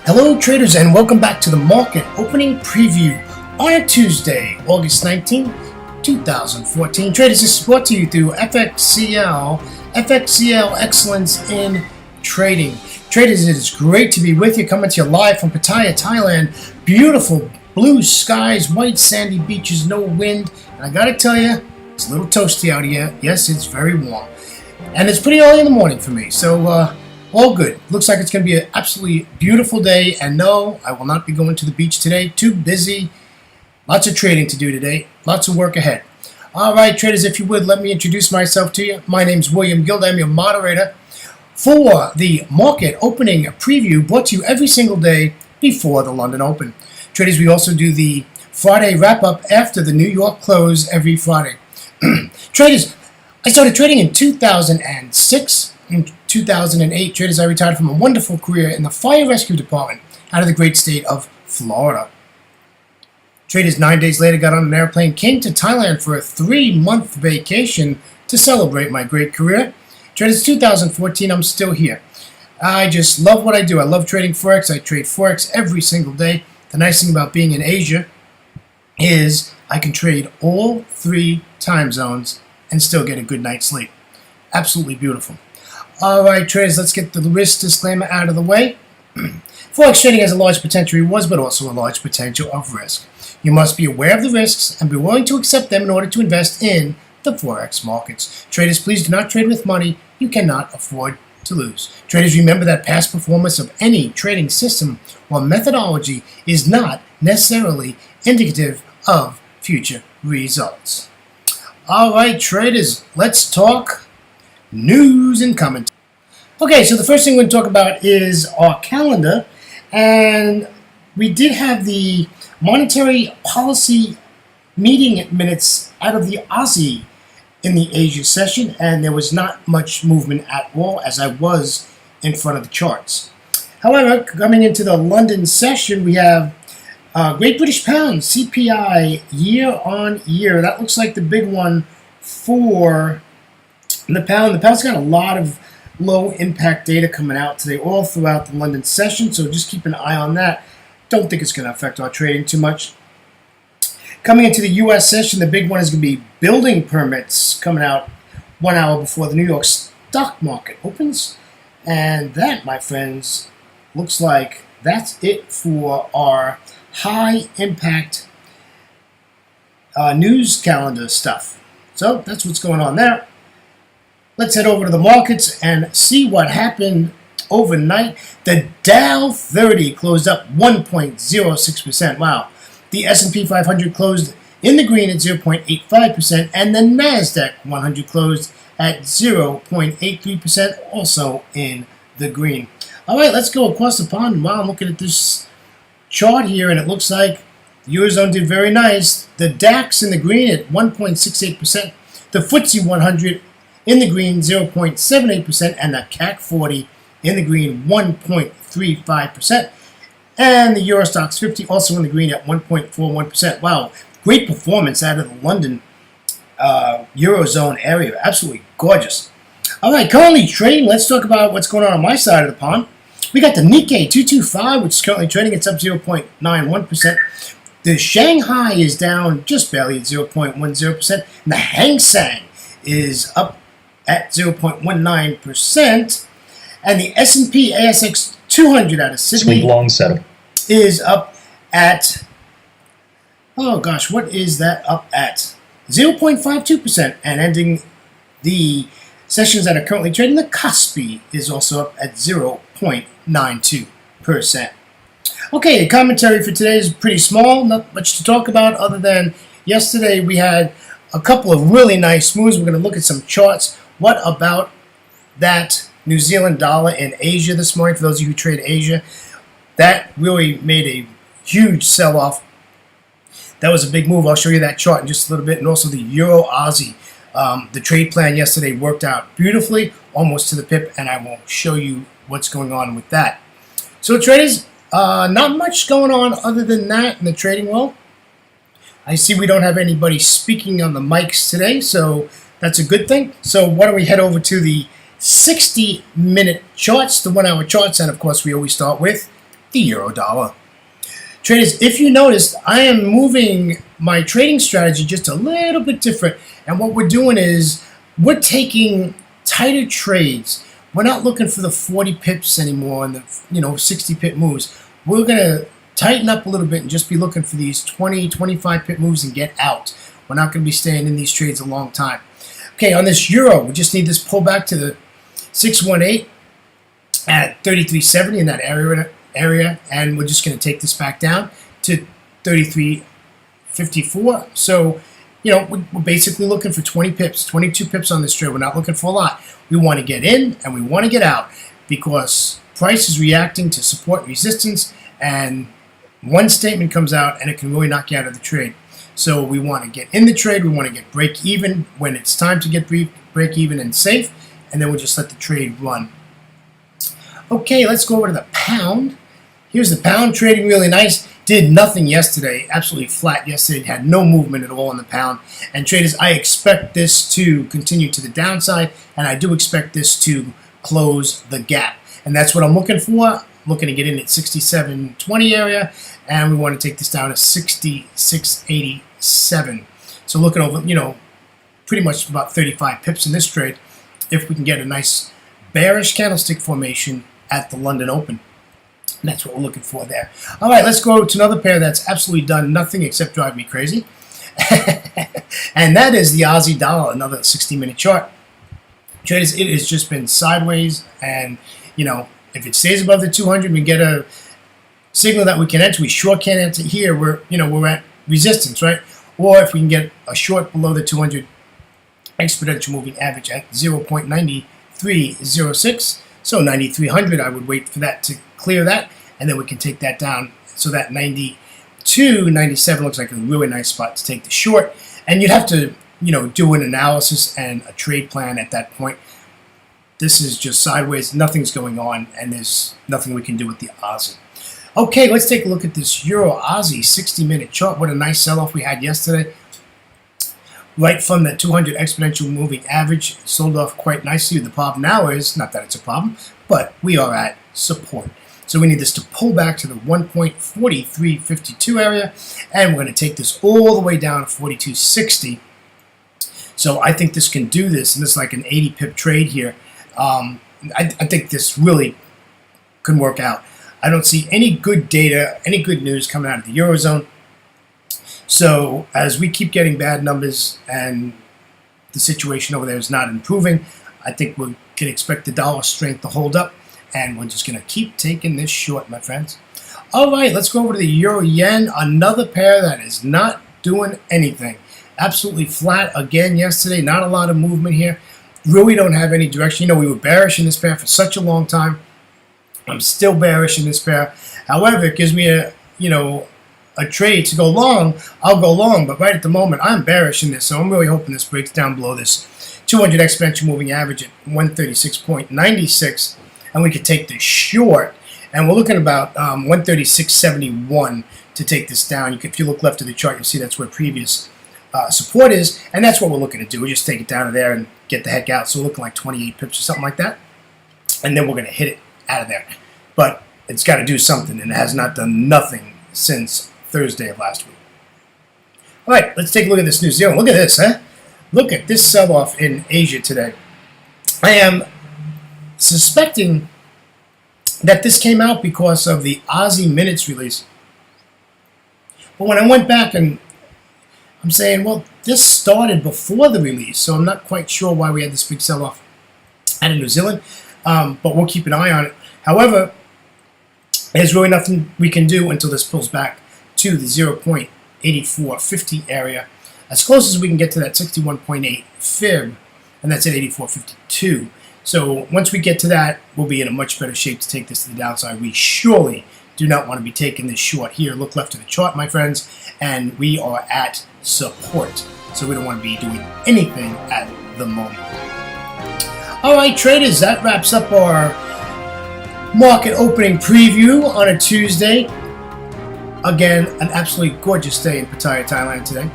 Hello traders and welcome back to the market opening preview on a Tuesday, August 19, 2014. Traders, this is brought to you through FXCL Excellence in Trading. Traders, it is great to be with you, coming to you live from Pattaya, Thailand. Beautiful blue skies, white sandy beaches, no wind. And I gotta tell you, it's a little toasty out here. Yes, it's very warm. And it's pretty early in the morning for me, so all good. Looks like it's going to be an absolutely beautiful day. And no, I will not be going to the beach today. Too busy. Lots of trading to do today. Lots of work ahead. All right, traders, if you would, let me introduce myself to you. My name's William Guild. I'm your moderator for the market opening preview brought to you every single day before the London Open. Traders, we also do the Friday wrap-up after the New York close every Friday. Traders, I started trading in 2006. In 2008, traders, I retired from a wonderful career in the fire rescue department out of the great state of Florida. Traders, 9 days later, got on an airplane, came to Thailand for a 3-month vacation to celebrate my great career. Traders, 2014, I'm still here. I just love what I do. I love trading Forex. I trade Forex every single day. The nice thing about being in Asia is I can trade all 3 time zones and still get a good night's sleep. Absolutely beautiful. All right, traders, let's get the risk disclaimer out of the way. Forex trading has a large potential rewards, but also a large potential of risk. You must be aware of the risks and be willing to accept them in order to invest in the Forex markets. Traders, please do not trade with money you cannot afford to lose. Traders, remember that past performance of any trading system or methodology is not necessarily indicative of future results. All right, traders, let's talk news and commentary. Okay, so the first thing we're going to talk about is our calendar, and we did have the monetary policy meeting minutes out of the Aussie in the Asia session, and there was not much movement at all as I was in front of the charts. However, coming into the London session, we have Great British Pound, CPI, year on year. That looks like the big one for the pound. The pound's got a lot of low impact data coming out today all throughout the London session, so just keep an eye on that. Don't think it's going to affect our trading too much. Coming into the U.S. session, the big one is going to be building permits coming out 1 hour before the New York stock market opens. And that, my friends, looks like that's it for our high impact news calendar stuff. So that's what's going on there. Let's head over to the markets and see what happened overnight. The Dow 30 closed up 1.06%. Wow. The S&P 500 closed in the green at 0.85%, and the NASDAQ 100 closed at 0.83%, also in the green. All right, let's go across the pond. Wow, I'm looking at this chart here, and it looks like the Eurozone did very nice. The DAX in the green at 1.68%. The FTSE 100 in the green, 0.78%, and the CAC 40 in the green, 1.35%. And the Eurostoxx 50 also in the green at 1.41%. Wow, great performance out of the London Eurozone area. Absolutely gorgeous. All right, currently trading, let's talk about what's going on my side of the pond. We got the Nikkei 225, which is currently trading. It's up 0.91%. The Shanghai is down just barely at 0.10%. And the Hang Seng is up at 0.19%, and the S&P ASX 200 out of Sydney Sweet long setup is up at, oh gosh, what is that up at? 0.52%, and ending the sessions that are currently trading, the Kospi is also up at 0.92%. Okay, the commentary for today is pretty small, not much to talk about other than yesterday we had a couple of really nice moves. We're going to look at some charts. What about that New Zealand dollar in Asia this morning? For those of you who trade Asia, that really made a huge sell-off. That was a big move. I'll show you that chart in just a little bit. And also the Euro Aussie. The trade plan yesterday worked out beautifully, almost to the pip, and I will show you what's going on with that. So traders, not much going on other than that in the trading world. I see we don't have anybody speaking on the mics today, so that's a good thing. So why don't we head over to the 60-minute charts, the 1 hour charts, and of course we always start with the euro dollar. Traders, if you noticed, I am moving my trading strategy just a little bit different. And what we're doing is we're taking tighter trades. We're not looking for the 40 pips anymore and the 60 pip moves. We're going to tighten up a little bit and just be looking for these 20, 25 pip moves and get out. We're not going to be staying in these trades a long time. Okay, on this euro, we just need this pullback to the 618 at 33.70 in that area, and we're just going to take this back down to 33.54. So, we're basically looking for 20 pips, 22 pips on this trade. We're not looking for a lot. We want to get in and we want to get out because price is reacting to support and resistance, and one statement comes out and it can really knock you out of the trade. So we want to get in the trade. We want to get break even when it's time to get break even and safe, and then we'll just let the trade run. Okay, let's go over to the pound. Here's the pound trading really nice. Did nothing yesterday. Absolutely flat yesterday. Had no movement at all in the pound. And traders, I expect this to continue to the downside, and I do expect this to close the gap. And that's what I'm looking for. Looking to get in at 67.20 area, and we want to take this down to 66.87. So looking over, pretty much about 35 pips in this trade if we can get a nice bearish candlestick formation at the London Open. And that's what we're looking for there. All right, let's go to another pair that's absolutely done nothing except drive me crazy. And that is the Aussie dollar, another 60-minute chart. Traders, it has just been sideways, and, if it stays above the 200, we get a signal that we can enter. We sure can't enter here. We're at resistance, right? Or if we can get a short below the 200 exponential moving average at 0.9306, so 9,300, I would wait for that to clear that, and then we can take that down. So that 92, 97 looks like a really nice spot to take the short, and you'd have to, do an analysis and a trade plan at that point. This is just sideways, nothing's going on, and there's nothing we can do with the Aussie. Okay, let's take a look at this Euro Aussie 60-minute chart. What a nice sell-off we had yesterday. Right from the 200 exponential moving average, sold off quite nicely. The problem now is, not that it's a problem, but we are at support. So we need this to pull back to the 1.4352 area, and we're going to take this all the way down to 42.60. So I think this can do this, and this is like an 80 pip trade here. I think this really can work out. I don't see any good data, any good news coming out of the Eurozone. So as we keep getting bad numbers and the situation over there is not improving, I think we can expect the dollar strength to hold up, and we're just going to keep taking this short, my friends. All right, let's go over to the Euro Yen, another pair that is not doing anything. Absolutely flat again yesterday, not a lot of movement here. Really don't have any direction. We were bearish in this pair for such a long time. I'm still bearish in this pair. However, it gives me a trade to go long. I'll go long, but right at the moment, I'm bearish in this, so I'm really hoping this breaks down below this 200 exponential moving average at 136.96, and we could take this short, and we're looking about 136.71 to take this down. If you look left of the chart, you'll see that's where previous support is, and that's what we're looking to do. We just take it down to there and get the heck out. So we're looking like 28 pips or something like that, and then we're going to hit it out of there. But it's got to do something, and it has not done nothing since Thursday of last week. All right, let's take a look at this New Zealand. Look at this, huh? Look at this sell-off in Asia today. I am suspecting that this came out because of the Aussie minutes release. But when I went back and I'm saying, well, this started before the release, so I'm not quite sure why we had this big sell-off out of New Zealand, but we'll keep an eye on it. However, there's really nothing we can do until this pulls back to the 0.8450 area, as close as we can get to that 61.8 fib, and that's at 84.52. So once we get to that, we'll be in a much better shape to take this to the downside. We surely do not want to be taking this short here. Look left of the chart, my friends, and we are at support. So we don't want to be doing anything at the moment. All right, traders, that wraps up our market opening preview on a Tuesday. Again, an absolutely gorgeous day in Pattaya, Thailand today.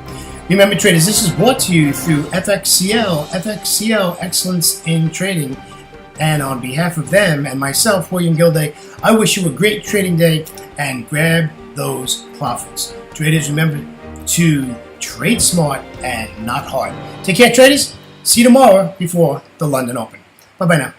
Remember, traders, this is brought to you through FXCL, FXCL Excellence in Trading. And on behalf of them and myself, William Gilday, I wish you a great trading day and grab those profits. Traders, remember to trade smart and not hard. Take care, traders. See you tomorrow before the London Open. Bye-bye now.